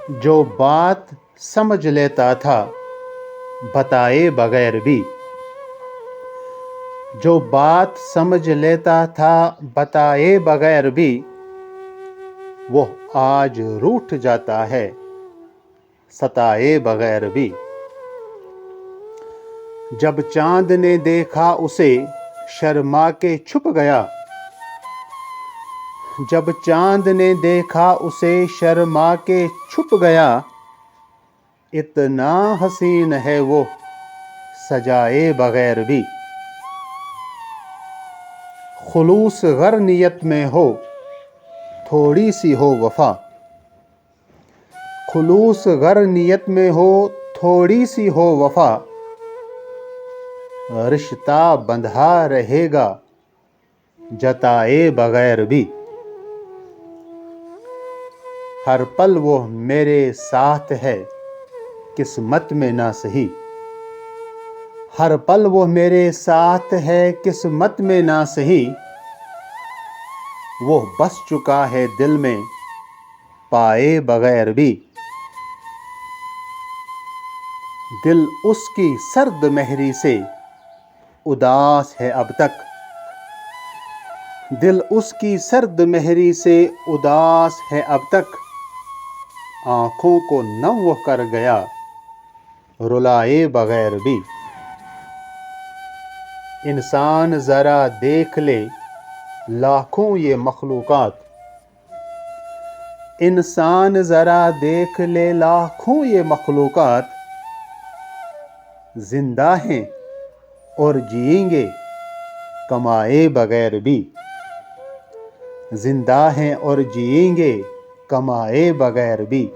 جو بات سمجھ لیتا تھا بتائے بغیر بھی، جو بات سمجھ لیتا تھا بتائے بغیر بھی، وہ آج روٹھ جاتا ہے ستائے بغیر بھی۔ جب چاند نے دیکھا اسے شرما کے چھپ گیا، جب چاند نے دیکھا اسے شرما کے چھپ گیا، اتنا حسین ہے وہ سجائے بغیر بھی۔ خلوص گر نیت میں ہو تھوڑی سی ہو وفا، خلوص گر نیت میں ہو تھوڑی سی ہو وفا، رشتہ بندھا رہے گا جتائے بغیر بھی۔ ہر پل وہ میرے ساتھ ہے قسمت میں نہ سہی، ہر پل وہ میرے ساتھ ہے قسمت میں نہ سہی، وہ بس چکا ہے دل میں پائے بغیر بھی۔ دل اس کی سرد مہری سے اداس ہے اب تک، دل اس کی سرد مہری سے اداس ہے اب تک، آنکھوں کو نم وہ کر گیا رلائے بغیر بھی۔ انسان ذرا دیکھ لے لاکھوں یہ مخلوقات، انسان ذرا دیکھ لے لاکھوں یہ مخلوقات، زندہ ہیں اور جئیں گے کمائے بغیر بھی، زندہ ہیں اور جئیں گے کمائے بغیر بھی۔